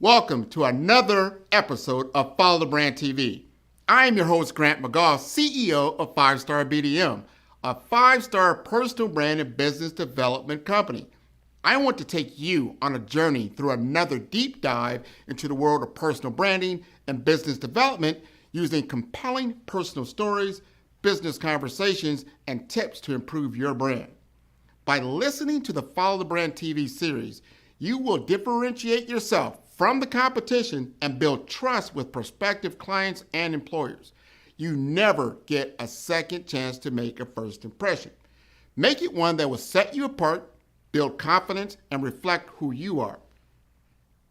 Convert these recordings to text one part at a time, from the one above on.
Welcome to another episode of Follow the Brand TV. I am your host, Grant McGaugh, CEO of 5-Star BDM, a 5-star personal brand and business development company. I want to take you on a journey through another deep dive into the world of personal branding and business development using compelling personal stories, business conversations, and tips to improve your brand. By listening to the Follow the Brand TV series, you will differentiate yourself from the competition and build trust with prospective clients and employers. You never get a second chance to make a first impression. Make it one that will set you apart, build confidence, and reflect who you are.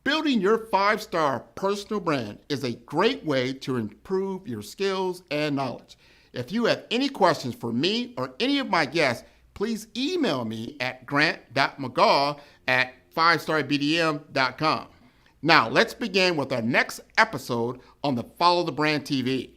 Building your 5-star personal brand is a great way to improve your skills and knowledge. If you have any questions for me or any of my guests, please email me at grant.mcgaugh@5starbdm.com. Now, let's begin with our next episode on the Follow the Brand TV.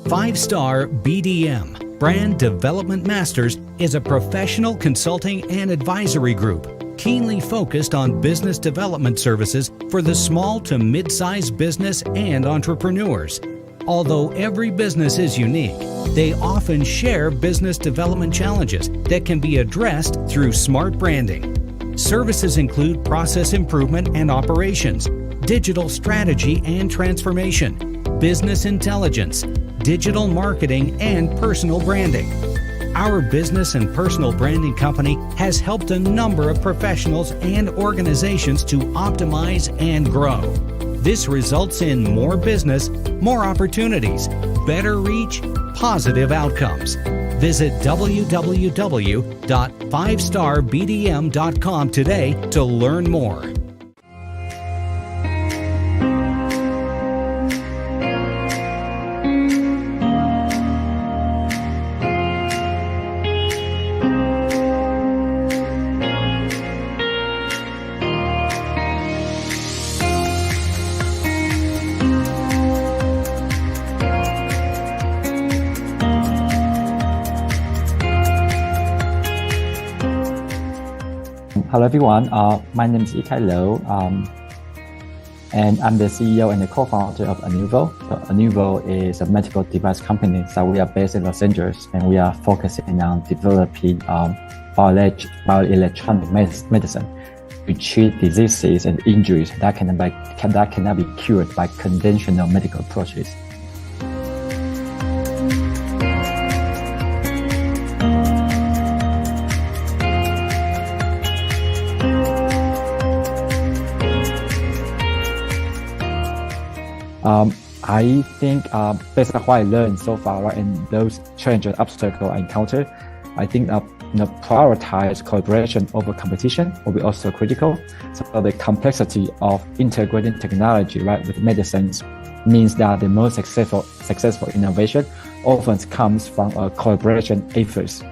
Five-Star BDM, Brand Development Masters, is a professional consulting and advisory group keenly focused on business development services for the small to mid-sized business and entrepreneurs. Although every business is unique, they often share business development challenges that can be addressed through smart branding. Services include process improvement and operations, digital strategy and transformation, business intelligence, digital marketing, and personal branding. Our business and personal branding company has helped a number of professionals and organizations to optimize and grow. This results in more business, more opportunities, better reach, positive outcomes. Visit www.5starbdm.com today to learn more. Hello everyone, my name is Yikai Liu, and I'm the CEO and the co-founder of Anuvo. So Anuvo is a medical device company, so we are based in Los Angeles, and we are focusing on developing bioelectronic medicine to treat diseases and injuries that cannot be cured by conventional medical approaches. I think based on what I learned so far and those challenges and obstacles I encountered, I think prioritize collaboration over competition will be also critical. So the complexity of integrating technology with medicines means that the most successful innovation often comes from a collaboration efforts.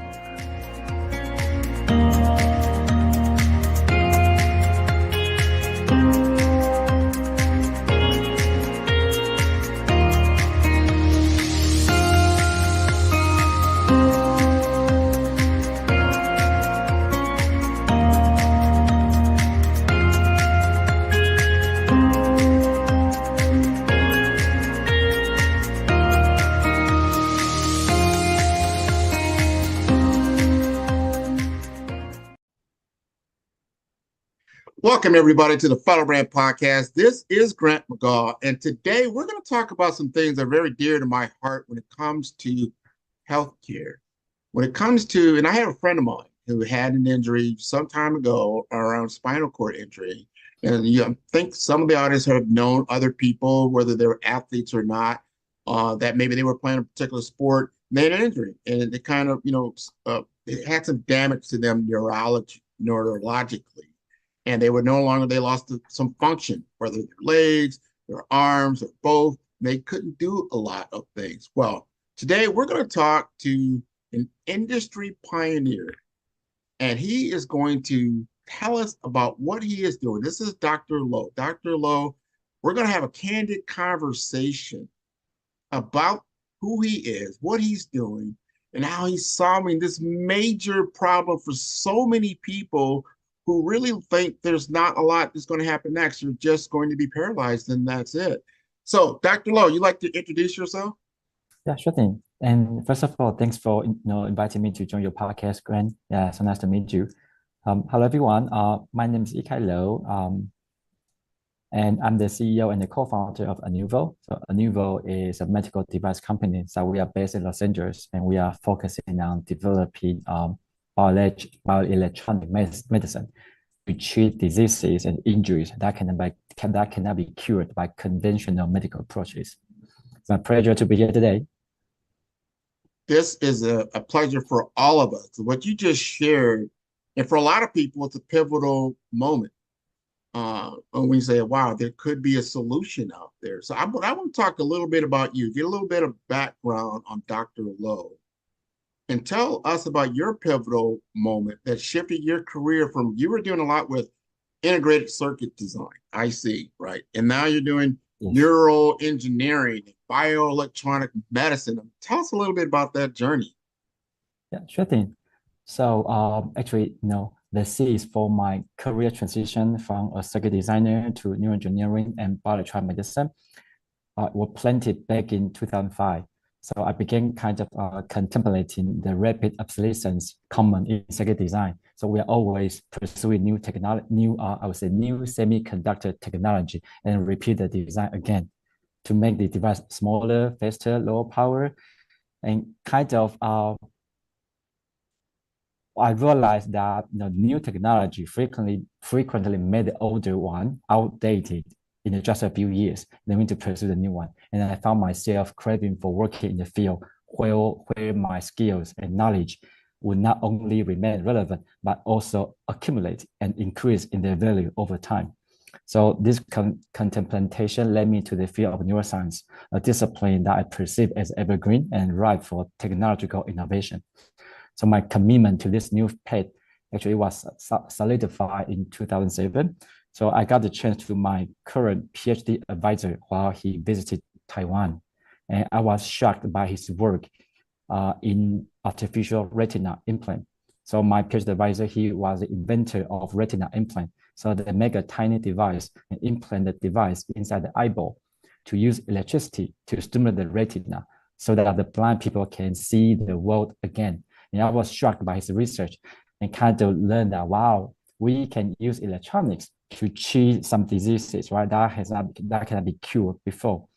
Welcome, everybody, to the Follow Brand Podcast. This is Grant McGaugh, and today we're going to talk about some things that are very dear to my heart when it comes to healthcare. When it comes to, and I have a friend of mine who had an injury some time ago around spinal cord injury, and I think some of the audience have known other people, whether they were athletes or not, that maybe they were playing a particular sport, made an injury, and it kind of, it had some damage to them neurologically. And they lost some function, whether their legs, their arms, or both. They couldn't do a lot of things. Well, today we're going to talk to an industry pioneer, and he is going to tell us about what he is doing. This is Dr. Lowe. Dr. Lowe, we're going to have a candid conversation about who he is, what he's doing, and how he's solving this major problem for so many people who really think there's not a lot that's going to happen next. You're just going to be paralyzed, and that's it. So, Dr. Lowe, you'd like to introduce yourself? Yeah, sure thing. And first of all, thanks for inviting me to join your podcast, Grant. Yeah, so nice to meet you. Hello everyone. My name is Yikai Low. And I'm the CEO and the co-founder of Anuvo. So Anuvo is a medical device company. So we are based in Los Angeles, and we are focusing on developing bioelectronic medicine to treat diseases and injuries that cannot be cured by conventional medical approaches. It's my pleasure to be here today. This is a pleasure for all of us. What you just shared, and for a lot of people, it's a pivotal moment. When we say, wow, there could be a solution out there. So I want to talk a little bit about you, get a little bit of background on Dr. Lowe, and tell us about your pivotal moment that shifted your career from, you were doing a lot with integrated circuit design, IC, right? And now you're doing neural engineering, bioelectronic medicine. Tell us a little bit about that journey. Yeah, sure thing. So actually, the C is for my career transition from a circuit designer to neuroengineering and bioelectronic medicine. Was planted back in 2005. So I began kind of contemplating the rapid obsolescence common in circuit design. So we are always pursuing new technology, new semiconductor technology, and repeat the design again to make the device smaller, faster, lower power, and kind of I realized that the new technology frequently made the older one outdated in just a few years. Then we need to pursue the new one. And I found myself craving for working in the field where my skills and knowledge would not only remain relevant, but also accumulate and increase in their value over time. So this contemplation led me to the field of neuroscience, a discipline that I perceive as evergreen and ripe for technological innovation. So my commitment to this new path actually was solidified in 2007. So I got the chance to my current PhD advisor while he visited Taiwan. And I was shocked by his work in artificial retina implant. So my PhD advisor, he was the inventor of retina implant. So they make a tiny device and implant the device inside the eyeball to use electricity to stimulate the retina so that the blind people can see the world again. And I was shocked by his research and kind of learned that, wow, we can use electronics to treat some diseases, right? That cannot be cured before.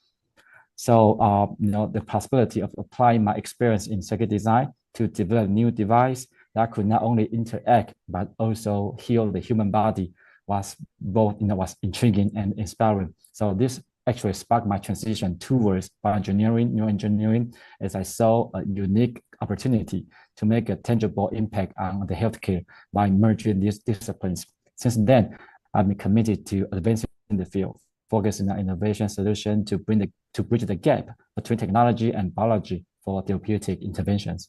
So, the possibility of applying my experience in circuit design to develop a new device that could not only interact, but also heal the human body was was intriguing and inspiring. So this actually sparked my transition towards bioengineering, neuroengineering, as I saw a unique opportunity to make a tangible impact on the healthcare by merging these disciplines. Since then, I've been committed to advancing in the field, focusing on innovation solution to bridge the gap between technology and biology for therapeutic interventions.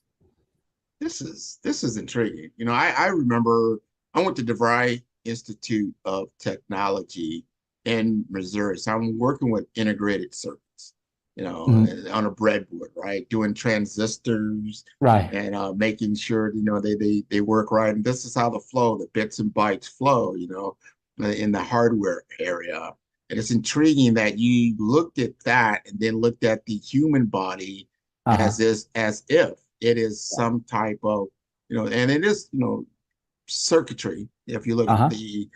This is intriguing. I remember I went to DeVry Institute of Technology in Missouri. So I'm working with integrated circuits, on a breadboard, right? Doing transistors, right, and making sure they work right. And this is how the bits and bytes flow, in the hardware area. And it's intriguing that you looked at that and then looked at the human body as if it is some type of, and it is, circuitry. If you look at the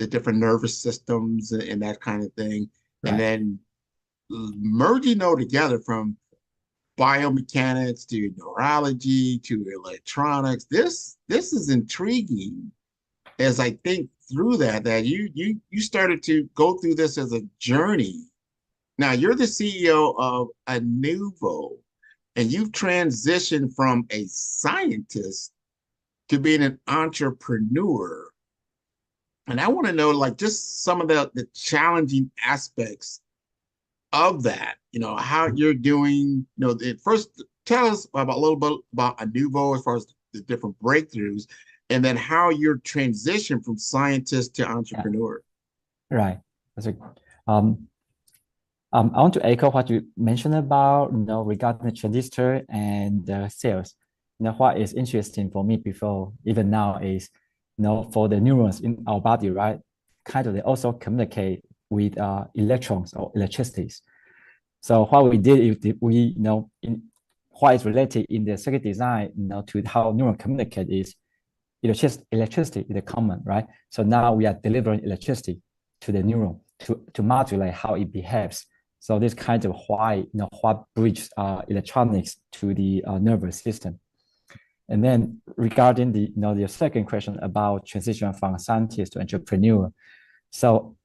different nervous systems and that kind of thing, right. And then merging all together from biomechanics to neurology to electronics. This is intriguing, as I think through that you started to go through this as a journey. Now you're the CEO of Anuvo, and you've transitioned from a scientist to being an entrepreneur. And I want to know, just some of the challenging aspects of that, how you're doing, first tell us about a little bit about Anuvo as far as the different breakthroughs, and then how your transition from scientist to entrepreneur. Right. That's a, I want to echo what you mentioned about, regarding the transistor and the cells. What is interesting for me before, even now, is, for the neurons in our body, right? Kind of, they also communicate with electrons or electricities. So what we did is we, in what is related in the circuit design, to how neurons communicate is electricity is common, right? So now we are delivering electricity to the neuron to modulate how it behaves. So this kind of why, what bridges electronics to the nervous system. And then regarding the second question about transition from scientist to entrepreneur. So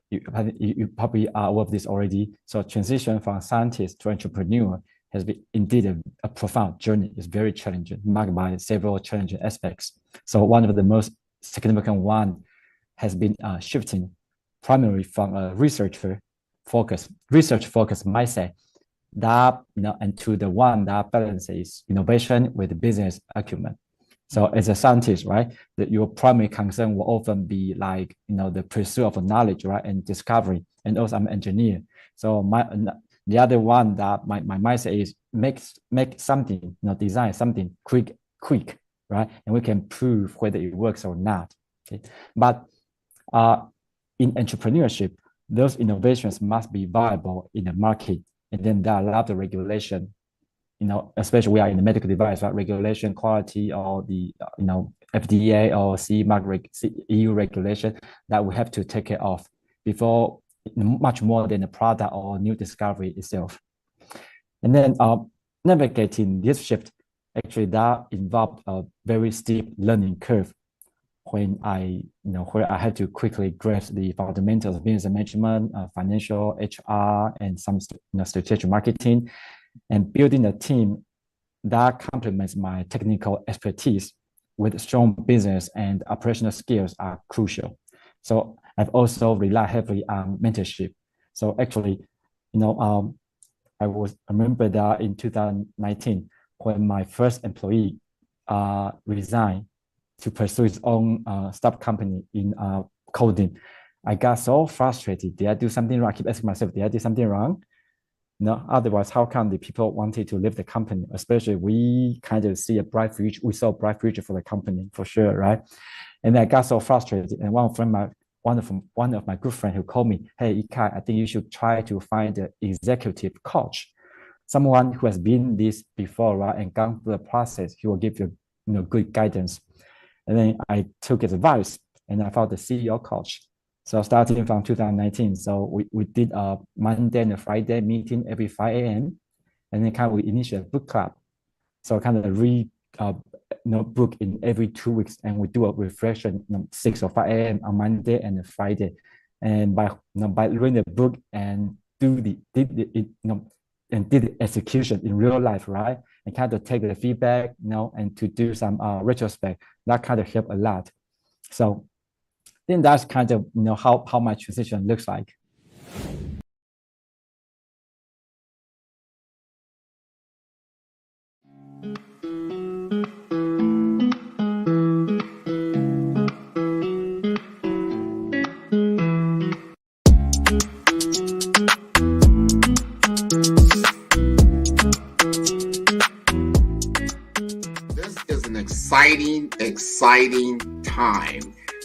you probably are aware of this already. So transition from scientist to entrepreneur has been indeed a profound journey. It's very challenging, marked by several challenging aspects. So one of the most significant one has been shifting primarily from a research focused mindset that, and to the one that balances innovation with business acumen. So as a scientist, right, your primary concern will often be like, the pursuit of knowledge, right, and discovery. And also I'm an engineer. So the other one that my mindset is make something, design something quick, right? And we can prove whether it works or not. Okay. But in entrepreneurship, those innovations must be viable in the market. And then there are a lot of regulation, especially we are in the medical device, right? Regulation, quality, or the, FDA or CE mark EU regulation that we have to take care of before, much more than the product or new discovery itself. And then navigating this shift, actually that involved a very steep learning curve when where I had to quickly grasp the fundamentals of business management, financial, HR, and some strategic marketing, and building a team that complements my technical expertise with strong business and operational skills are crucial. So I've also relied heavily on mentorship. So actually, I remember that in 2019, when my first employee resigned to pursue his own startup company in coding, I got so frustrated. Did I do something wrong? I keep asking myself, did I do something wrong? Otherwise, how come the people wanted to leave the company? Especially, we kind of see a bright future. We saw a bright future for the company, for sure, right? And I got so frustrated. And one of my good friends who called me, hey, Ikai, I think you should try to find an executive coach, someone who has been this before, right, and gone through the process. He will give you, good guidance. And then I took his advice, and I found the CEO coach. So starting from 2019, so we did a Monday and a Friday meeting every 5 a.m. And then we initiate a book club. So read book in every 2 weeks, and we do a reflection 6 or 5 a.m. on Monday and a Friday. And by reading the book and did the execution in real life, right? And take the feedback, and to do some retrospect, that helped a lot. So then that's how my transition looks like. This is an exciting time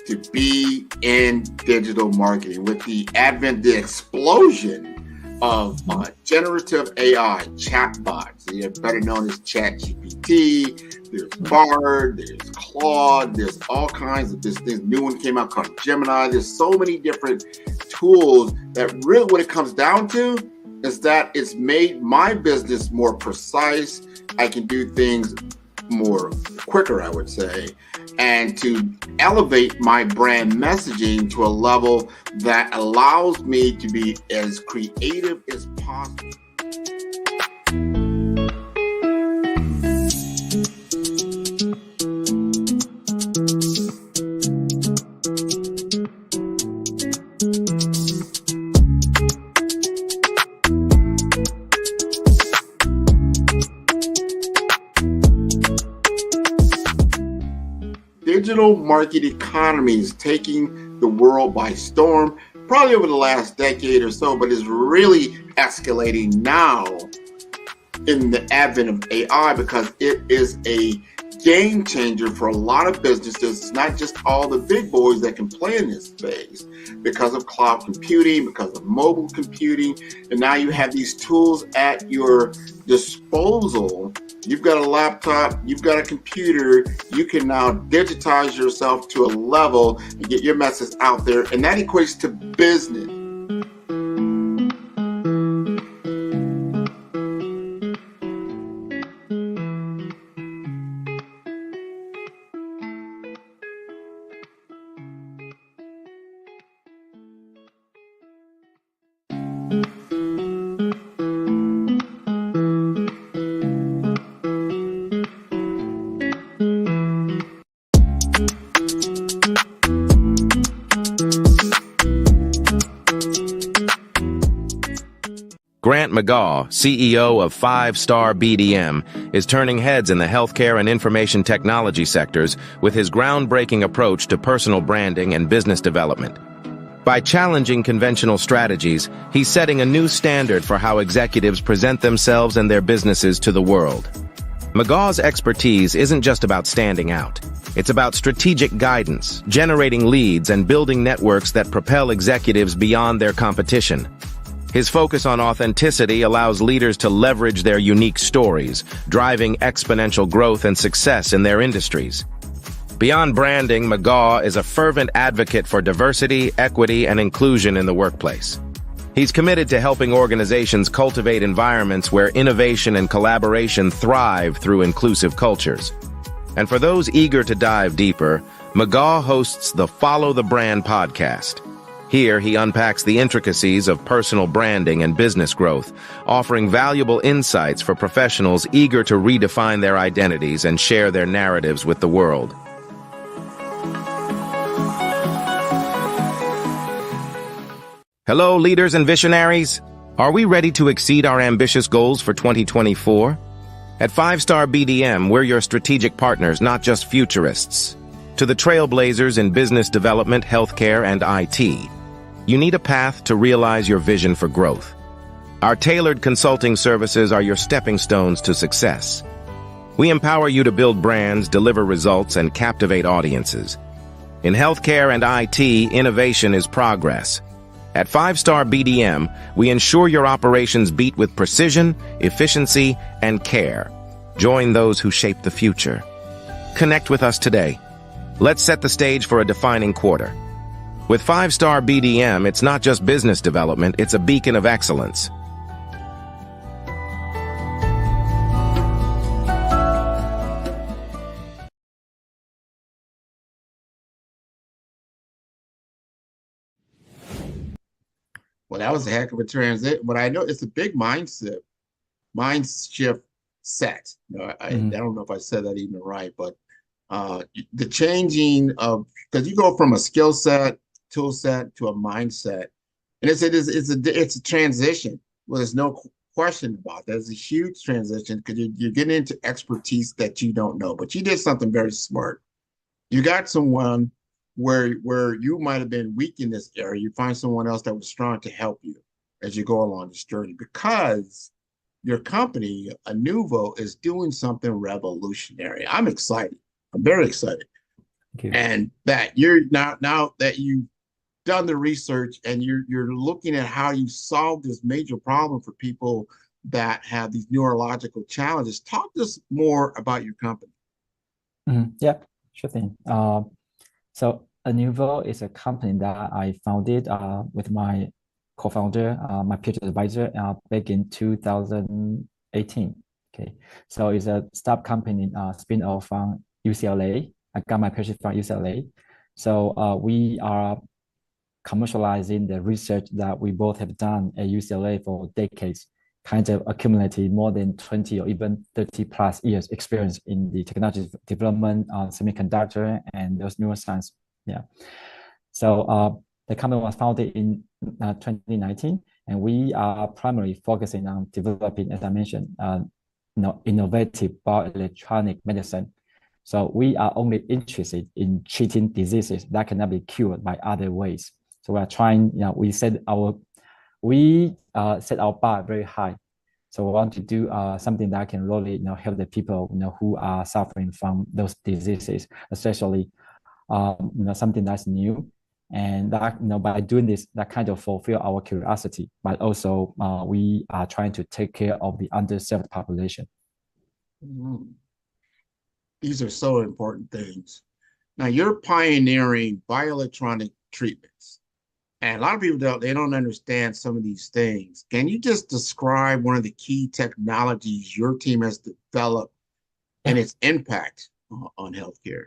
to be in digital marketing with the advent, the explosion of generative AI chatbots. They're better known as ChatGPT. There's Bard, there's Claude, there's all kinds of this new one came out called Gemini. There's so many different tools that really what it comes down to is that it's made my business more precise. I can do things more quicker, I would say, and to elevate my brand messaging to a level that allows me to be as creative as possible. digital market economy is taking the world by storm, probably over the last decade or so, but is really escalating now in the advent of AI because it is a game changer for a lot of businesses. It's not just all the big boys that can play in this space because of cloud computing, because of mobile computing, and now you have these tools at your disposal. You've got a laptop, you've got a computer, you can now digitize yourself to a level and get your message out there, and that equates to business. Grant McGaw, CEO of 5-Star BDM, is turning heads in the healthcare and information technology sectors with his groundbreaking approach to personal branding and business development. By challenging conventional strategies, he's setting a new standard for how executives present themselves and their businesses to the world. McGaw's expertise isn't just about standing out. It's about strategic guidance, generating leads, and building networks that propel executives beyond their competition. His focus on authenticity allows leaders to leverage their unique stories, driving exponential growth and success in their industries. Beyond branding, McGaw is a fervent advocate for diversity, equity, and inclusion in the workplace. He's committed to helping organizations cultivate environments where innovation and collaboration thrive through inclusive cultures. And for those eager to dive deeper, McGaw hosts the Follow the Brand podcast. Here, he unpacks the intricacies of personal branding and business growth, offering valuable insights for professionals eager to redefine their identities and share their narratives with the world. Hello, leaders and visionaries. Are we ready to exceed our ambitious goals for 2024? At 5-Star BDM, we're your strategic partners, not just futurists. To the trailblazers in business development, healthcare, and IT, you need a path to realize your vision for growth. Our tailored consulting services are your stepping stones to success. We empower you to build brands, deliver results, and captivate audiences. In healthcare and IT, innovation is progress. At 5-Star BDM, we ensure your operations beat with precision, efficiency, and care. Join those who shape the future. Connect with us today. Let's set the stage for a defining quarter. With 5-Star BDM, it's not just business development, it's a beacon of excellence. Well, that was a heck of a transit, but I know it's a big mind shift set. I don't know if I said that even right, but the changing of, because you go from a skill set, tool set to a mindset, and it's a transition. Well, there's no question about that. There's a huge transition because you're getting into expertise that you don't know, but you did something very smart. You got someone where you might have been weak in this area. You find someone else that was strong to help you as you go along this journey, because your company, Inuvo, is doing something revolutionary. I'm excited. I'm very excited. And that you're now that you've done the research and you're looking at how you solve this major problem for people that have these neurological challenges. Talk to us more about your company. Yeah, sure thing. So Inuvo is a company that I founded with my co-founder, my PhD advisor, back in 2018. Okay, so it's a startup company spin-off from UCLA. I got my PhD from UCLA. So we are commercializing the research that we both have done at UCLA for decades, kind of accumulated more than 20 or even 30 plus years experience in the technology development, semiconductor, and those neuroscience. Yeah. So the company was founded in 2019, and we are primarily focusing on developing, as I mentioned, innovative bioelectronic medicine. So we are only interested in treating diseases that cannot be cured by other ways. So we are trying, we set our bar very high. So we want to do something that can really, help the people, who are suffering from those diseases, especially, something that's new. And that, by doing this, that kind of fulfill our curiosity, but also we are trying to take care of the underserved population. Mm. These are so important things. Now you're pioneering bioelectronic treatments. And a lot of people don't understand some of these things. Can you just describe one of the key technologies your team has developed and its impact on healthcare?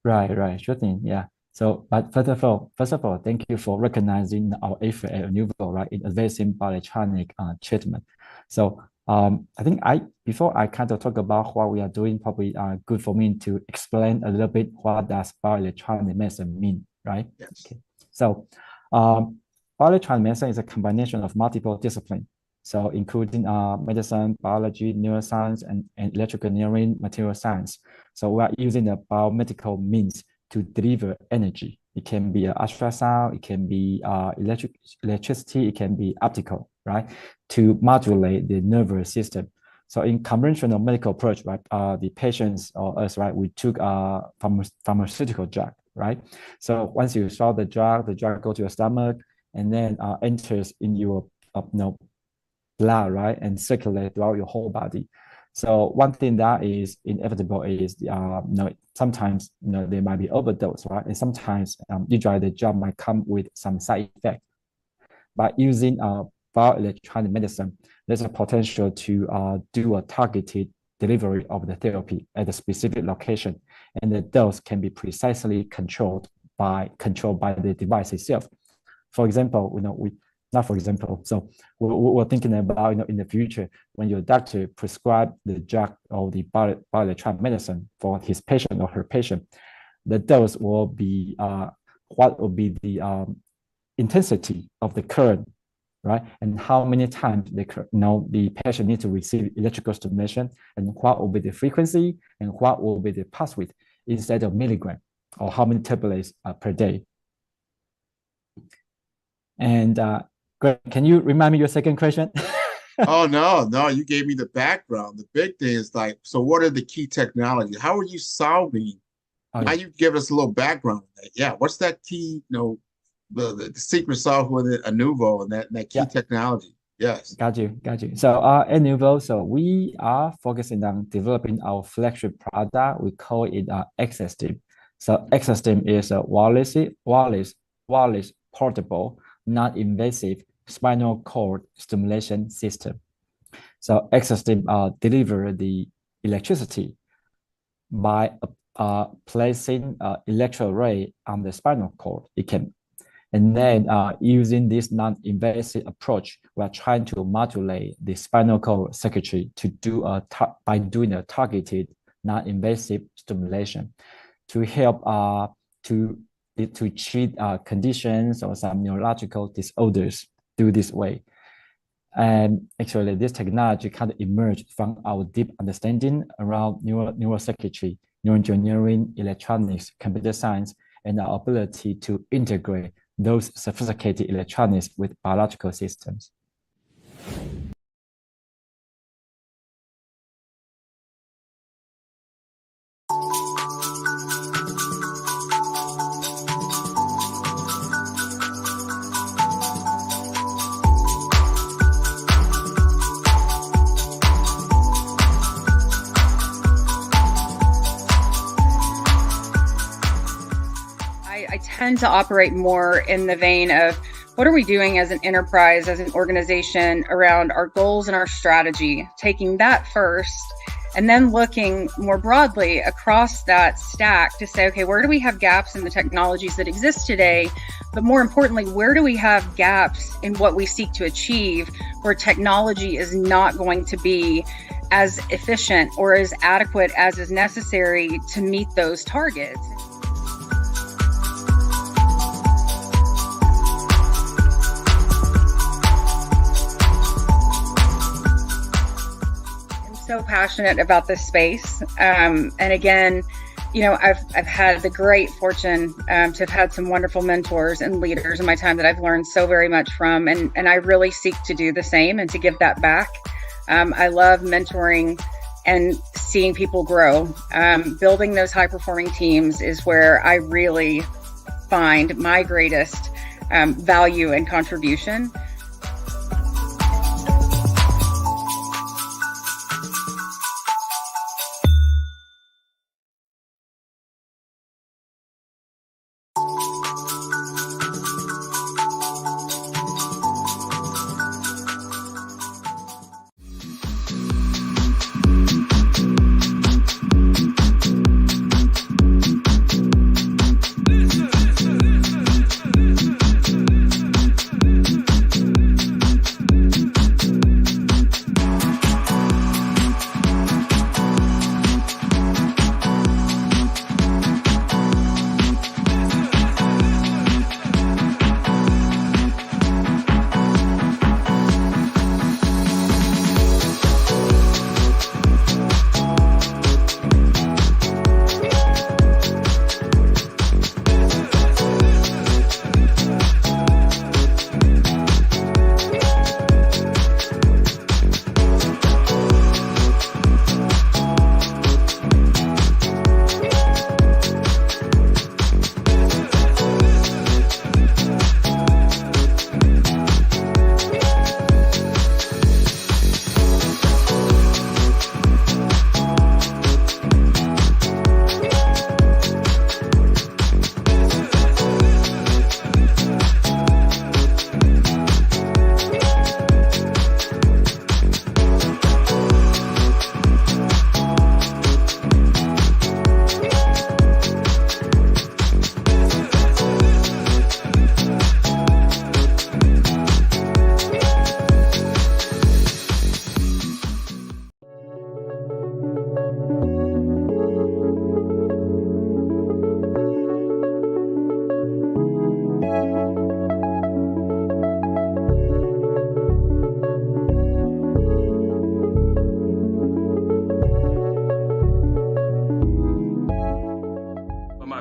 Right, sure thing, yeah. So, but first of all, thank you for recognizing our effort at Inuvo, right, in advancing bioelectronic treatment. So, I think before I kind of talk about what we are doing, probably good for me to explain a little bit what does bioelectronic medicine mean, right? Yes. Okay. So, bioelectronic medicine is a combination of multiple disciplines. So including medicine, biology, neuroscience, and electrical engineering, material science. So we are using the biomedical means to deliver energy. It can be ultrasound, it can be electricity, it can be optical, right? To modulate the nervous system. So in conventional medical approach, right, the patients or us, right, we took pharmaceutical drug, right? So once you swallow the drug goes to your stomach and then enters in your blood, right, and circulate throughout your whole body. So one thing that is inevitable is, sometimes, there might be overdose, right? And sometimes usually the drug might come with some side effect. By using bioelectronic medicine, there's a potential to do a targeted delivery of the therapy at a specific location, and the dose can be precisely controlled by the device itself. For example, so we're thinking about, in the future, when your doctor prescribe the drug or the bioelectronic medicine for his patient or her patient, the dose will be what will be the intensity of the current, right? And how many times the patient needs to receive electrical stimulation, and what will be the frequency, and what will be the pulse width instead of milligram, or how many tablets per day. And Greg, can you remind me your second question? Oh, no, you gave me the background. The big thing is so what are the key technologies? How are you solving? Now you give us a little background on that. Yeah, what's that key, the secret sauce with Inuvo and that key technology? Yes. Got you. So at Inuvo, so we are focusing on developing our flagship product. We call it ExoStim. So ExoStim is a wireless portable, non-invasive spinal cord stimulation system. So ExoStim deliver the electricity by placing electrode ray on the spinal cord. And then using this non-invasive approach, we are trying to modulate the spinal cord circuitry to by doing a targeted non-invasive stimulation to help to treat conditions or some neurological disorders through this way. And actually, this technology kind of emerged from our deep understanding around neurocircuitry, neuroengineering, electronics, computer science, and our ability to integrate those sophisticated electronics with biological systems. I tend to operate more in the vein of what are we doing as an enterprise, as an organization around our goals and our strategy, taking that first, and then looking more broadly across that stack to say, okay, where do we have gaps in the technologies that exist today? But more importantly, where do we have gaps in what we seek to achieve where technology is not going to be as efficient or as adequate as is necessary to meet those targets? So passionate about this space. And again, I've had the great fortune to have had some wonderful mentors and leaders in my time that I've learned so very much from, and I really seek to do the same and to give that back. I love mentoring and seeing people grow. Building those high performing teams is where I really find my greatest value and contribution.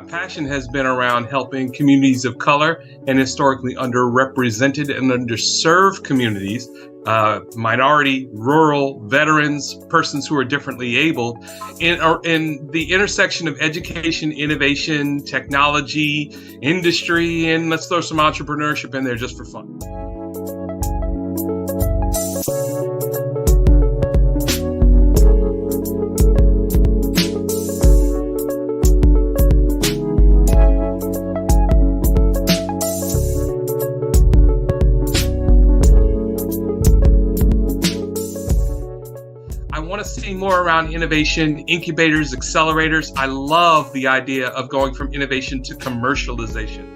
Passion has been around helping communities of color and historically underrepresented and underserved communities, minority, rural, veterans, persons who are differently abled, in the intersection of education, innovation, technology, industry, and let's throw some entrepreneurship in there just for fun. See more around innovation, incubators, accelerators. I love the idea of going from innovation to commercialization.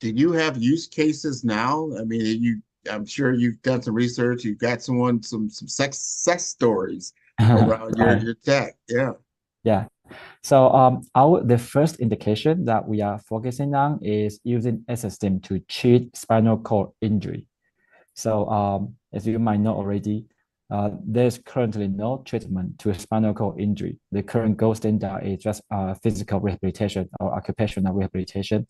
Do you have use cases now? I mean, I'm sure you've done some research. You've got some success stories around your tech. Yeah. Yeah. So the first indication that we are focusing on is using Exostim to treat spinal cord injury. So as you might know already, there's currently no treatment to spinal cord injury. The current gold standard is just physical rehabilitation or occupational rehabilitation.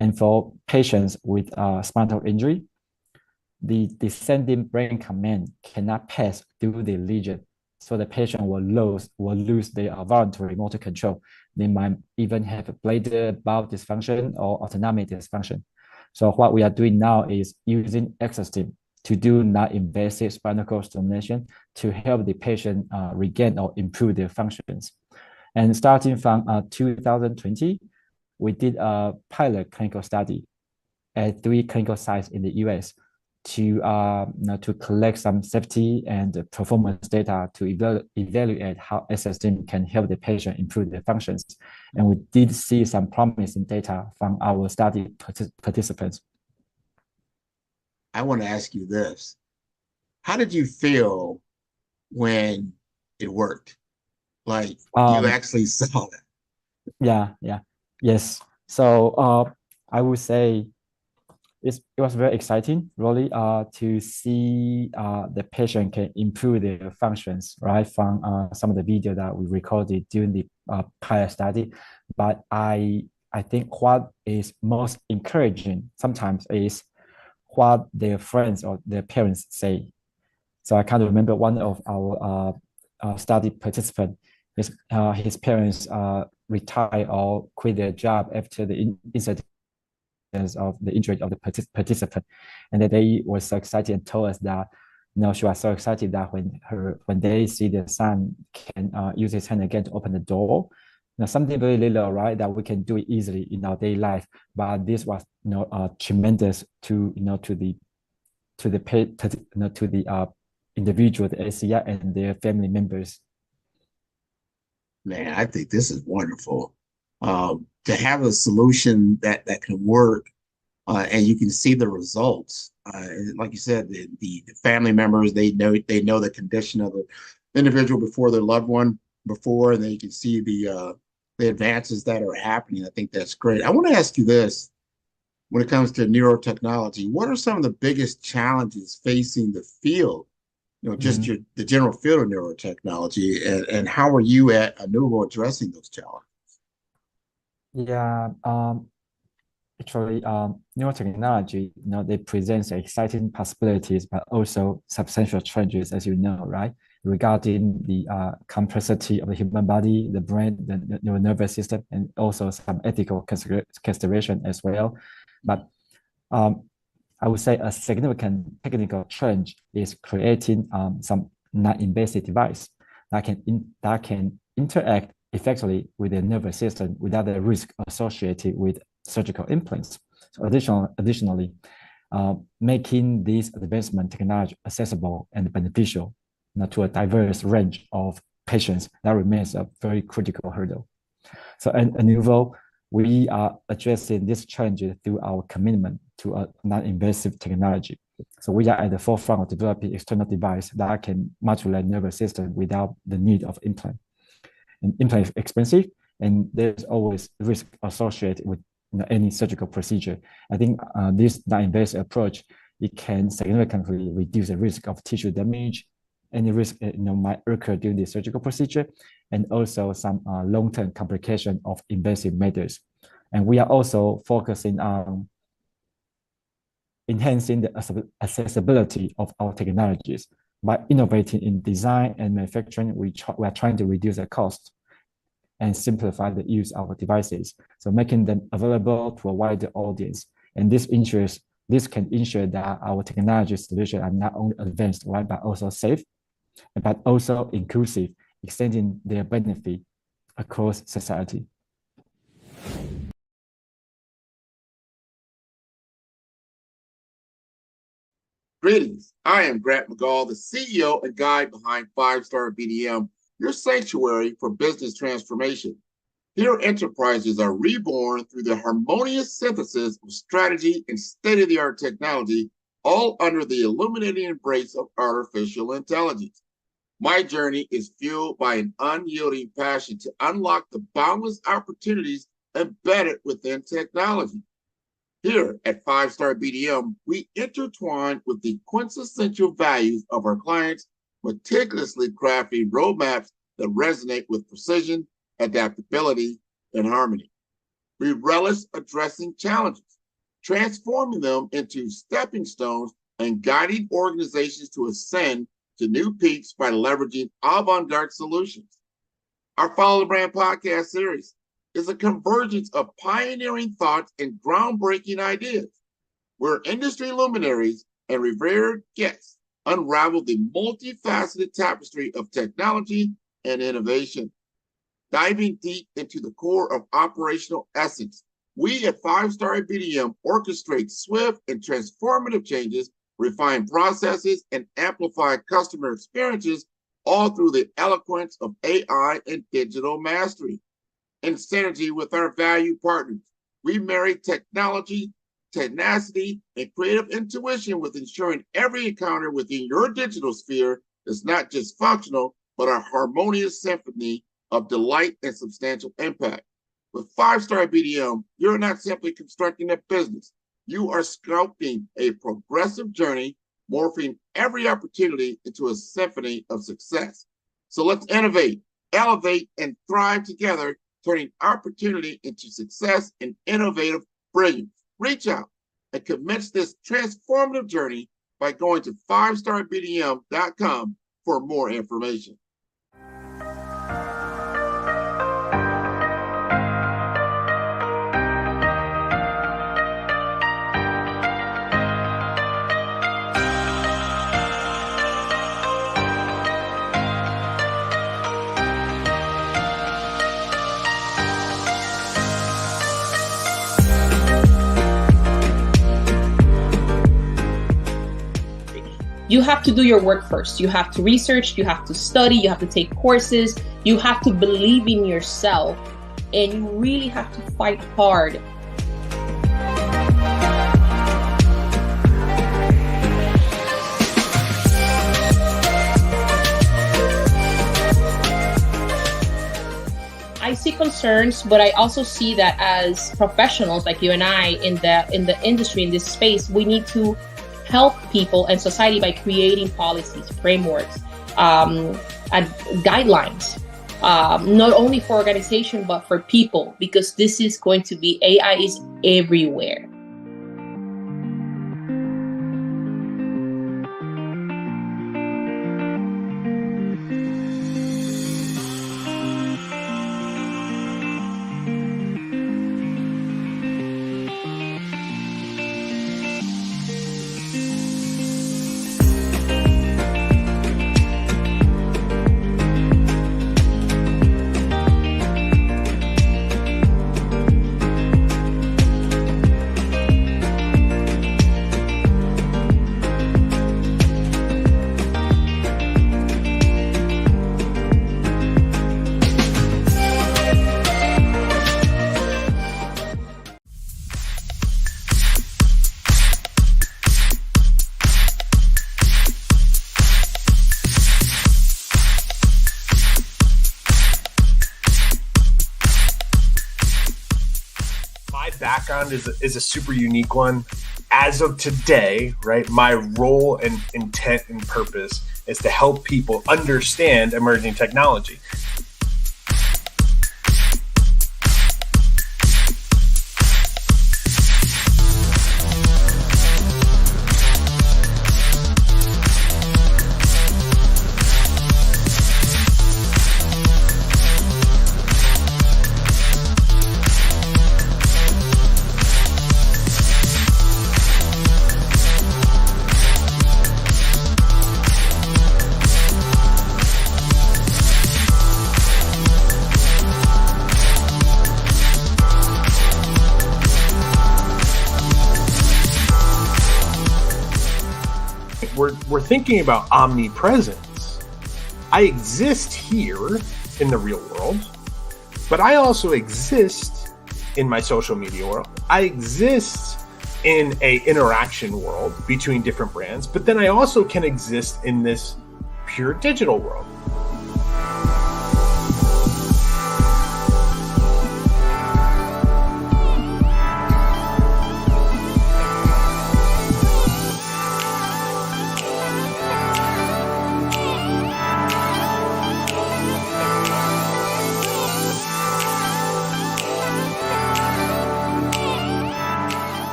And for patients with spinal injury, the descending brain command cannot pass through the lesion, so the patient will lose their voluntary motor control. They might even have bladder bowel dysfunction or autonomic dysfunction. So what we are doing now is using Exostim to do non-invasive spinal cord stimulation to help the patient regain or improve their functions. And starting from 2020, we did a pilot clinical study at 3 clinical sites in the US to collect some safety and performance data to evaluate how SSTM can help the patient improve their functions. And we did see some promising data from our study participants. I want to ask you this. How did you feel when it worked? Like you actually saw that? Yes. So I would say it was very exciting, really, to see the patient can improve their functions, right, from some of the video that we recorded during the pilot study. But I think what is most encouraging sometimes is what their friends or their parents say. So I kind of remember one of our study participants, his parents retired or quit their job after the incident of the injury of the participant, and that they were so excited and told us that she was so excited that when they see their son can use his hand again to open the door, something very little, right, that we can do it easily in our daily life, but this was tremendous to the individual, the ACI, and their family members. Man, I think this is wonderful. To have a solution that can work and you can see the results. Like you said, the family members, they know the condition of the individual before their loved one before, and they can see the advances that are happening. I think that's great. I want to ask you this. When it comes to neurotechnology, what are some of the biggest challenges facing the field? Just the general field of neurotechnology, and how are you at Anuvo addressing those challenges? Yeah, actually, neurotechnology, they present exciting possibilities, but also substantial challenges, as you know, right? Regarding the complexity of the human body, the brain, the nervous system, and also some ethical consideration as well. But I would say a significant technical challenge is creating some non-invasive device that can interact effectively with the nervous system without the risk associated with surgical implants. So additionally, making this advancement technology accessible and beneficial to a diverse range of patients, that remains a very critical hurdle. So at Anuvo, we are addressing this challenge through our commitment to a non-invasive technology. So we are at the forefront of developing external device that can modulate nervous system without the need of implant. And implant is expensive, and there's always risk associated with any surgical procedure. I think this non-invasive approach, it can significantly reduce the risk of tissue damage, any risk might occur during the surgical procedure, and also some long-term complication of invasive methods. And we are also focusing on enhancing the accessibility of our technologies. By innovating in design and manufacturing, we are trying to reduce the cost and simplify the use of our devices, so making them available to a wider audience. And this can ensure that our technology solutions are not only advanced, right, but also safe, but also inclusive, extending their benefit across society. Greetings. I am Grant McGaw, the CEO and guide behind 5-Star BDM, your sanctuary for business transformation. Here, enterprises are reborn through the harmonious synthesis of strategy and state-of-the-art technology, all under the illuminating embrace of artificial intelligence. My journey is fueled by an unyielding passion to unlock the boundless opportunities embedded within technology. Here at 5-Star BDM, we intertwine with the quintessential values of our clients, meticulously crafting roadmaps that resonate with precision, adaptability, and harmony. We relish addressing challenges, transforming them into stepping stones and guiding organizations to ascend to new peaks by leveraging avant-garde solutions. Our Follow the Brand podcast series is a convergence of pioneering thoughts and groundbreaking ideas, where industry luminaries and revered guests unravel the multifaceted tapestry of technology and innovation. Diving deep into the core of operational essence, we at 5-Star BDM orchestrate swift and transformative changes, refine processes, and amplify customer experiences, all through the eloquence of AI and digital mastery. In synergy with our value partners, we marry technology, tenacity, and creative intuition with ensuring every encounter within your digital sphere is not just functional, but a harmonious symphony of delight and substantial impact. With 5-Star BDM, you're not simply constructing a business. You are sculpting a progressive journey, morphing every opportunity into a symphony of success. So let's innovate, elevate, and thrive together, turning opportunity into success and innovative brilliance. Reach out and commence this transformative journey by going to 5starbdm.com for more information. You have to do your work first. You have to research, you have to study, you have to take courses, you have to believe in yourself, and you really have to fight hard. I see concerns, but I also see that as professionals like you and I in the industry, in this space, we need to help people and society by creating policies, frameworks, and guidelines, not only for organization, but for people, because this is going to be, AI is everywhere. Background is a super unique one. As of today, right, my role and intent and purpose is to help people understand emerging technology. We're thinking about omnipresence. I exist here in the real world, but I also exist in my social media world. I exist in a interaction world between different brands, but then I also can exist in this pure digital world.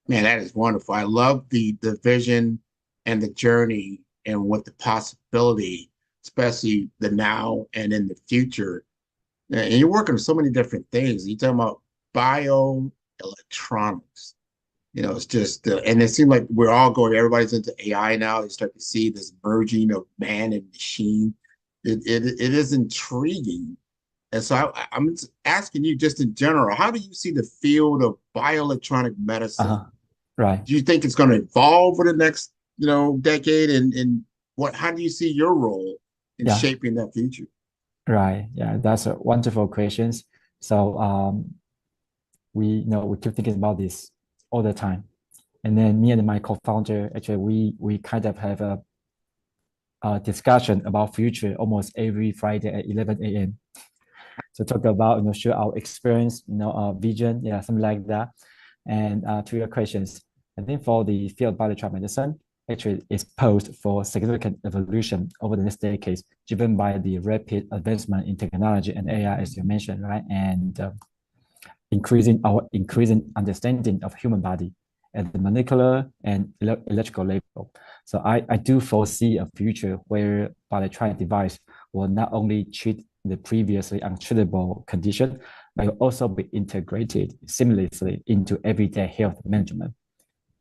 Man, that is wonderful. I love the vision and the journey and what the possibility, especially the now and in the future, And you're working on so many different things. You're talking about bioelectronics. It's just, and it seems like we're all going, everybody's into AI now. They start to see this merging of man and machine. It is intriguing. And so I'm asking you just in general, how do you see the field of bioelectronic medicine? Right. Do you think it's going to evolve over the next, decade? And how do you see your role in shaping that future? Right. Yeah, that's a wonderful questions. So we keep thinking about this all the time. And then me and my co-founder, actually, we kind of have a discussion about future almost every Friday at 11 a.m. So talk about, share our experience, vision, something like that. And to your questions, I think for the field of bioelectronic medicine, actually is posed for significant evolution over the next decades, driven by the rapid advancement in technology and AI, as you mentioned, right? And increasing understanding of human body at the molecular and electrical level. So I do foresee a future where bioelectronic device will not only treat the previously untreatable condition, but will also be integrated seamlessly into everyday health management,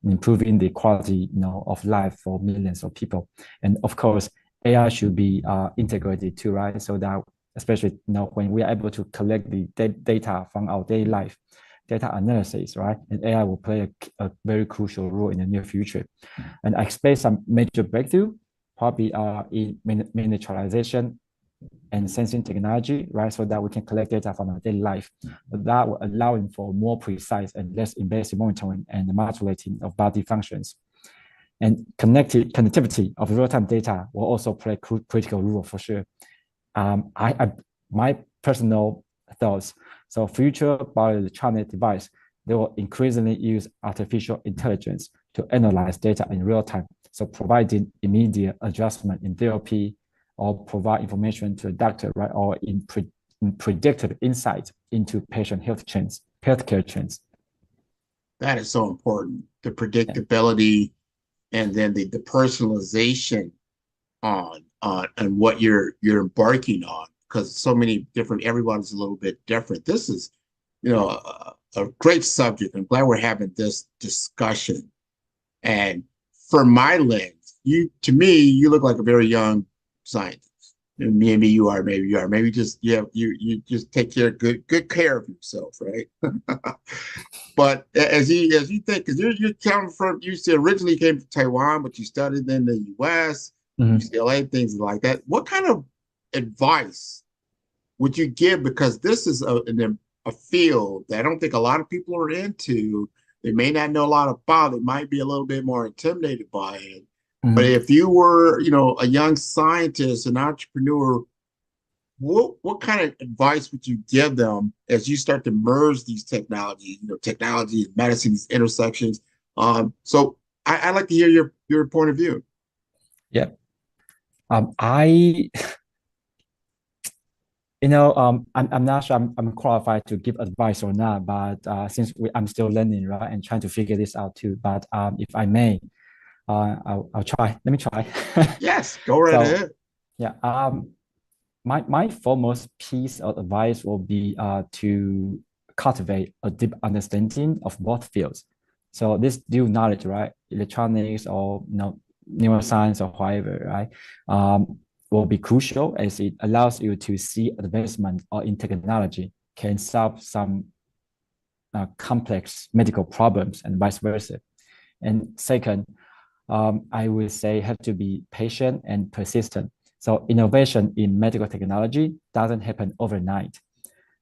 improving the quality of life for millions of people. And of course, AI should be integrated too, right? So that especially when we are able to collect the data from our daily life, data analysis, right? And AI will play a very crucial role in the near future. And I expect some major breakthrough probably in miniaturization and sensing technology, right? So that we can collect data from our daily life. But that will allow for more precise and less invasive monitoring and modulating of body functions. And connectivity of real-time data will also play a critical role for sure. My personal thoughts. So future bioelectronic device, they will increasingly use artificial intelligence to analyze data in real time. So providing immediate adjustment in therapy or provide information to a doctor, right? Or in predictive insight into patient healthcare trends. That is so important. The predictability and then the personalization on what you're embarking on, because so many different, everyone's a little bit different. This is, a great subject. I'm glad we're having this discussion. And from my lens, to me, you look like a very young scientist. And maybe you are, maybe just you just take good care of yourself, right? But as you think, because you come from, you said originally came from Taiwan, but you studied in the U.S., UCLA, things like that. What kind of advice would you give? Because this is a field that I don't think a lot of people are into. They may not know a lot about. They might be a little bit more intimidated by it. But if you were, a young scientist, an entrepreneur, what kind of advice would you give them as you start to merge these technologies, technology and medicine, these intersections? So I'd like to hear your point of view. Yeah. I'm not sure I'm qualified to give advice or not, but since I'm still learning, right, and trying to figure this out too. But if I may, I'll try. Let me try. Yes, go right ahead. Yeah. My foremost piece of advice will be to cultivate a deep understanding of both fields. So this new knowledge, right, electronics or neuroscience or whatever, right, will be crucial as it allows you to see advancement in technology can solve some complex medical problems and vice versa. And second, I would say have to be patient and persistent. So innovation in medical technology doesn't happen overnight.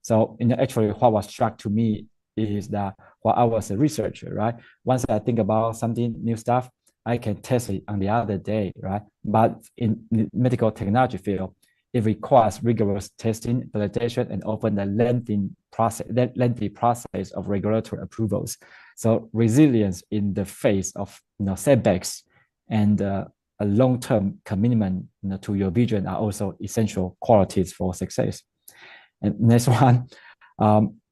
So actually what was struck to me is that while I was a researcher, right, once I think about something new stuff, I can test it on the other day, right? But in the medical technology field, it requires rigorous testing, validation, and often the lengthy process of regulatory approvals. So resilience in the face of setbacks and a long-term commitment to your vision are also essential qualities for success. And next one,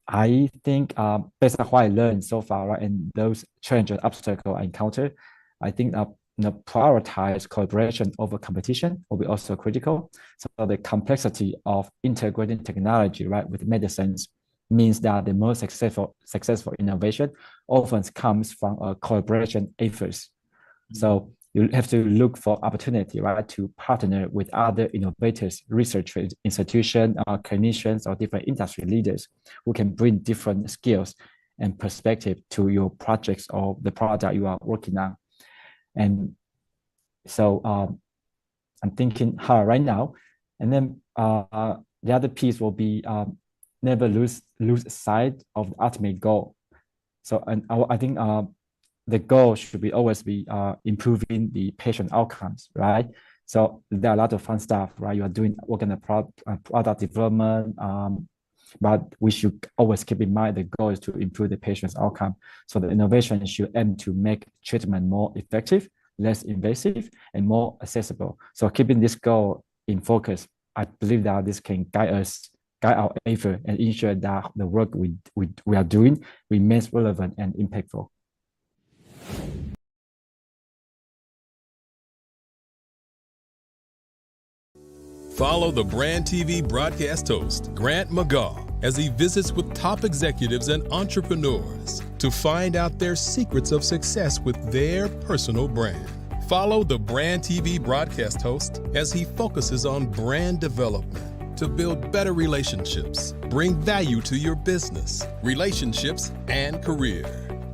I think based on what I learned so far, right, and those challenges, obstacles I encountered, I think prioritize collaboration over competition will be also critical. So the complexity of integrating technology, right, with medicines means that the most successful innovation often comes from a collaboration efforts. So you have to look for opportunity, right, to partner with other innovators, research institutions, clinicians, or different industry leaders who can bring different skills and perspective to your projects or the product you are working on. And so I'm thinking hard right now. And then the other piece will be never lose sight of the ultimate goal. So and I think the goal should be always be improving the patient outcomes, right? So there are a lot of fun stuff, right? You are working on product development, but we should always keep in mind the goal is to improve the patient's outcome. So the innovation should aim to make treatment more effective, less invasive, and more accessible. So keeping this goal in focus, I believe that this can guide our effort and ensure that the work we are doing remains relevant and impactful. Follow the Brand TV broadcast host, Grant McGaw, as he visits with top executives and entrepreneurs to find out their secrets of success with their personal brand. Follow the Brand TV broadcast host as he focuses on brand development to build better relationships, bring value to your business, relationships, and career.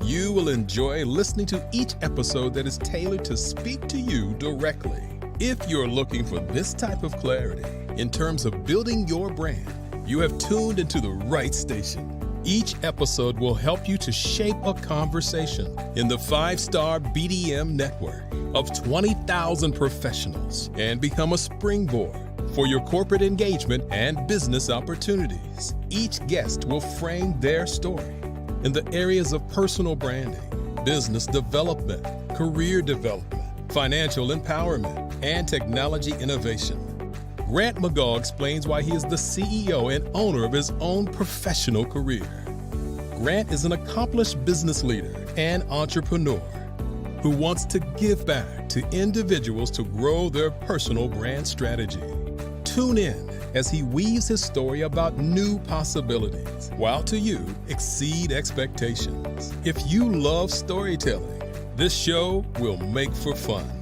You will enjoy listening to each episode that is tailored to speak to you directly. If you're looking for this type of clarity in terms of building your brand, you have tuned into the right station. Each episode will help you to shape a conversation in the 5-Star BDM network of 20,000 professionals and become a springboard for your corporate engagement and business opportunities. Each guest will frame their story in the areas of personal branding, business development, career development, financial empowerment, and technology innovation. Grant McGaw explains why he is the CEO and owner of his own professional career. Grant is an accomplished business leader and entrepreneur who wants to give back to individuals to grow their personal brand strategy. Tune in as he weaves his story about new possibilities, while to you exceed expectations. If you love storytelling, this show will make for fun.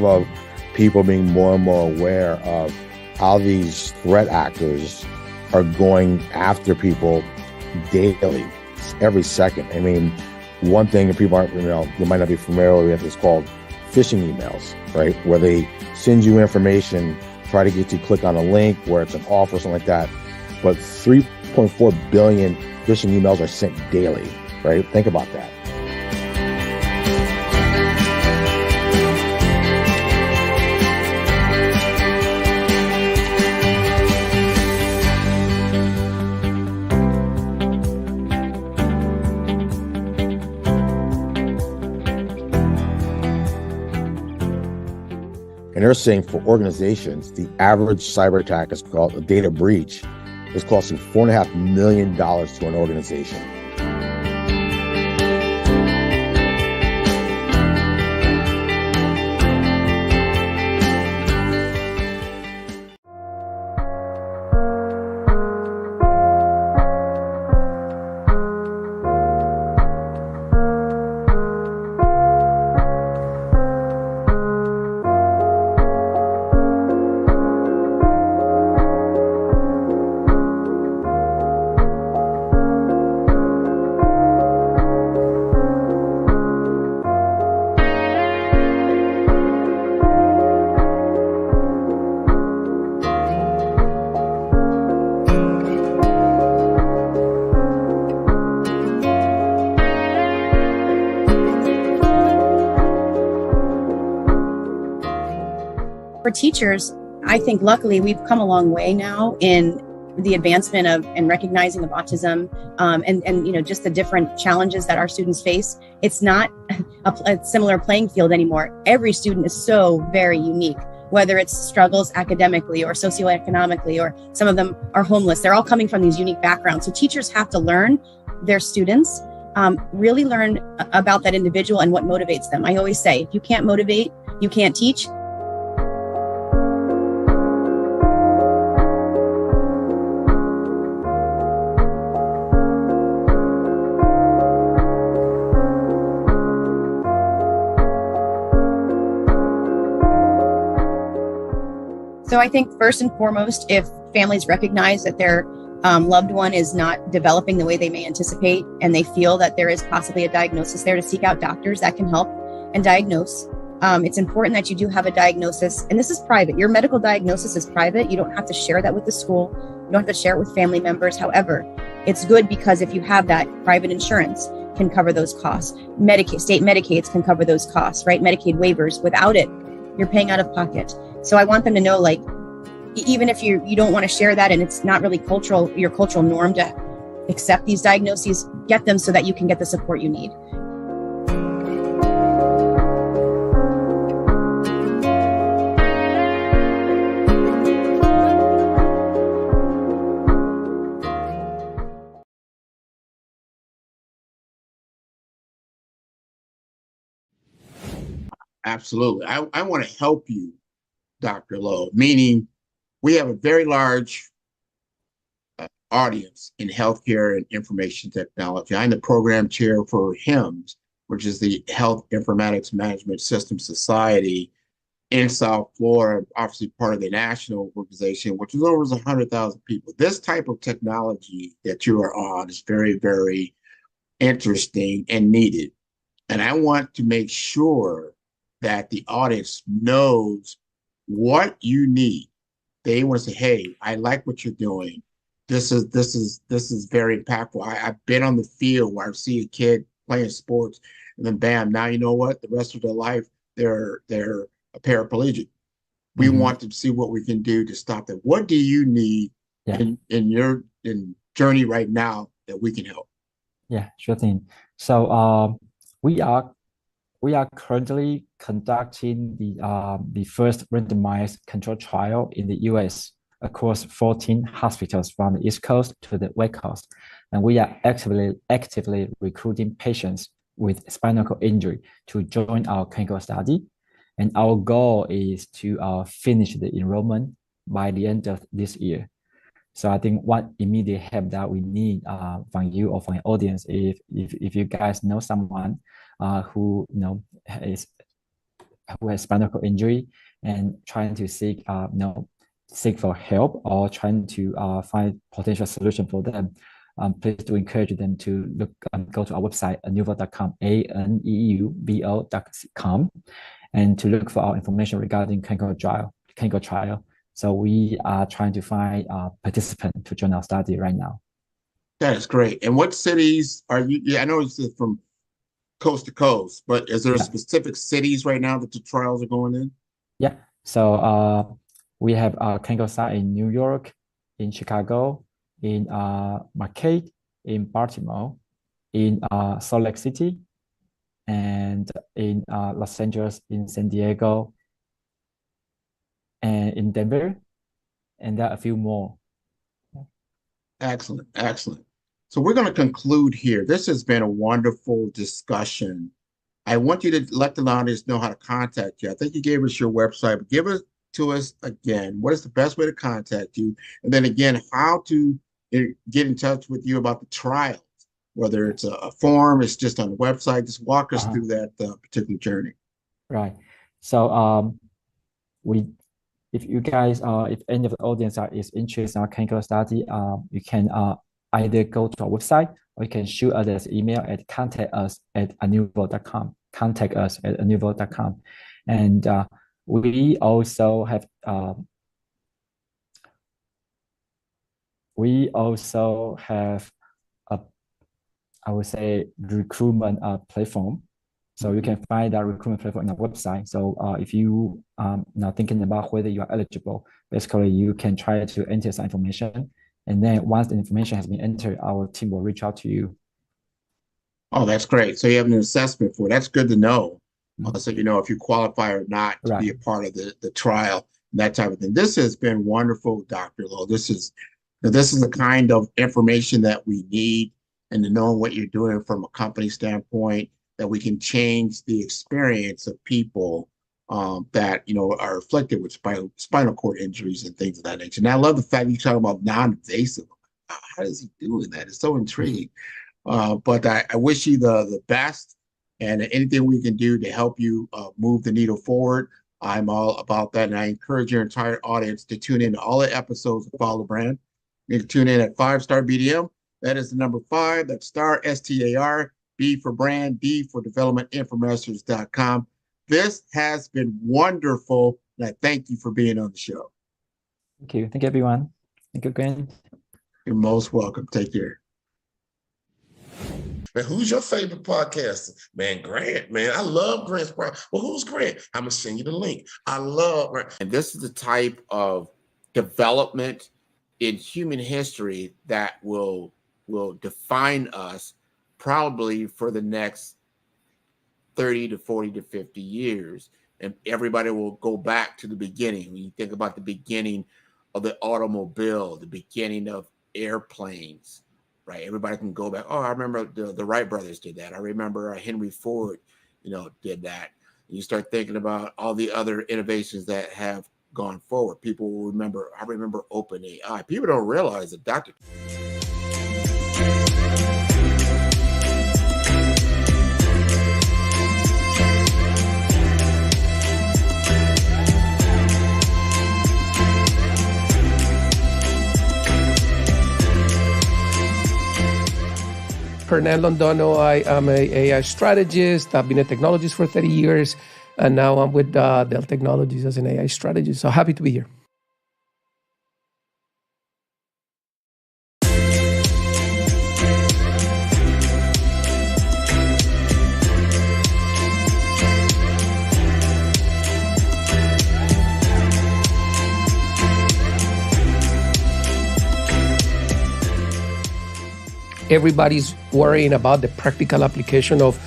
Of people being more and more aware of how these threat actors are going after people daily, every second. I mean, one thing that people aren't, they might not be familiar with is called phishing emails, right? Where they send you information, try to get you to click on a link where it's an offer or something like that. But 3.4 billion phishing emails are sent daily, right? Think about that. And they're saying for organizations, the average cyber attack is called a data breach is costing $4.5 million to an organization. for teachers, I think luckily we've come a long way now in the advancement of and recognizing of autism, and you know, just the different challenges that our students face. It's not a similar playing field anymore. Every student is so very unique, whether it's struggles academically or socioeconomically, or some of them are homeless. They're all coming from these unique backgrounds. So teachers have to learn their students, really learn about that individual and what motivates them. I always say, if you can't motivate, you can't teach. So I think first and foremost, if families recognize that their loved one is not developing the way they may anticipate, and they feel that there is possibly a diagnosis there, to seek out doctors that can help and diagnose. It's important that you do have a diagnosis, and this is private. Your medical diagnosis is private. You don't have to share that with the school. You don't have to share it with family members. However, it's good because if you have that, private insurance can cover those costs. Medicaid, state Medicaids can cover those costs, right? Medicaid waivers. Without it, you're paying out of pocket. So I want them to know, like, even if you don't want to share that and it's not really your cultural norm to accept these diagnoses, get them so that you can get the support you need. Absolutely. I want to help you, Dr. Lowe, meaning we have a very large audience in healthcare and information technology. I'm the program chair for HIMSS, which is the Health Informatics Management System Society in South Florida, obviously part of the national organization, which is over 100,000 people. This type of technology that you are on is very, very interesting and needed. And I want to make sure that the audience knows what you need. They want to say, hey, I like what you're doing. This is very impactful. I've been on the field where I see a kid playing sports, and then bam, now you know what? The rest of their life, they're a paraplegic. We want to see what we can do to stop that. What do you need in your journey right now that we can help? Yeah, sure thing. So we are currently conducting the first randomized controlled trial in the US across 14 hospitals from the East Coast to the West Coast. And we are actively recruiting patients with spinal cord injury to join our clinical study. And our goal is to finish the enrollment by the end of this year. So I think what immediate help that we need from you or from the audience, if you guys know someone who has spinal cord injury and trying to seek for help or trying to find potential solution for them, please do encourage them to go to our website aneuvo.com, aneuvo.com, and to look for our information regarding clinical trial. So we are trying to find participants to join our study right now. That is great. And what cities are you? Yeah, I know it's from coast to coast, but is there specific cities right now that the trials are going in? Yeah. So we have a clinical site in New York, in Chicago, in Marquette, in Baltimore, in Salt Lake City, and in Los Angeles, in San Diego, and in Denver, and there are a few more. Excellent, excellent. So we're going to conclude here. This has been a wonderful discussion. I want you to let the audience know how to contact you. I think you gave us your website, but give it to us again. What is the best way to contact you? And then again, how to get in touch with you about the trials, whether it's a form, it's just on the website. Just walk us through that particular journey. Right. So if you guys if any of the audience is interested in our clinical study, you can either go to our website or you can shoot us an email at contact@aneuvo.com. contact@aneuvo.com. And we also have I would say recruitment platform. So you can find that recruitment platform on our website. So if you now thinking about whether you are eligible, basically you can try to enter some information. And then once the information has been entered, our team will reach out to you. Oh, that's great. So you have an assessment for it. That's good to know. So you know if you qualify or not to be a part of the trial, and that type of thing. This has been wonderful, Dr. Lowe. This is the kind of information that we need, and to know what you're doing from a company standpoint, that we can change the experience of people that are afflicted with spinal cord injuries and things of that nature. And I love the fact you talk about non-invasive. How is he doing that? It's so intriguing. But I wish you the best, and anything we can do to help you move the needle forward, I'm all about that. And I encourage your entire audience to tune in to all the episodes of Follow the Brand. You can tune in at 5-Star BDM. That is the number 5. That's star, STAR, B for brand, D for development, infomasters.com. This has been wonderful, and I thank you for being on the show. Thank you. Thank you, everyone. Thank you, Grant. You're most welcome. Take care. Man, who's your favorite podcaster? Man, Grant, man. I love Grant's podcast. Well, who's Grant? I'm going to send you the link. I love Grant. And this is the type of development in human history that will define us probably for the next 30 to 40 to 50 years. And everybody will go back to the beginning. When you think about the beginning of the automobile, the beginning of airplanes, right? Everybody can go back. Oh, I remember the Wright brothers did that. I remember Henry Ford, did that. And you start thinking about all the other innovations that have gone forward. People will remember. I remember OpenAI. People don't realize that Dr. Fernando Londono. I am an AI strategist. I've been a technologist for 30 years, and now I'm with Dell Technologies as an AI strategist. So happy to be here. Everybody's worrying about the practical application of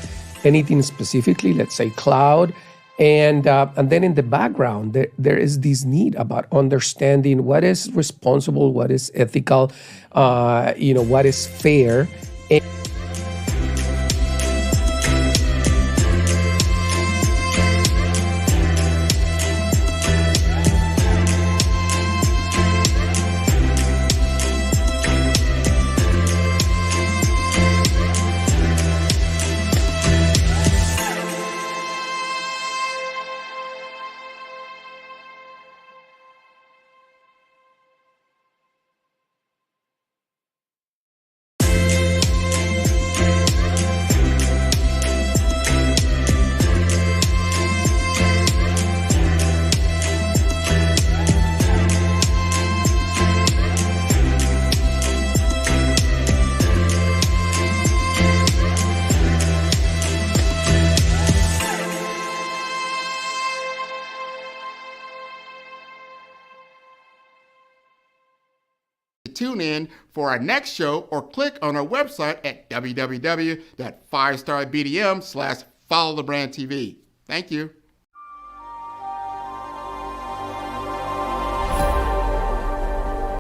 anything specifically, let's say cloud. And then in the background, there is this need about understanding what is responsible, what is ethical, what is fair. Tune in for our next show or click on our website at www.5starbdm/followthebrandtv. Thank you.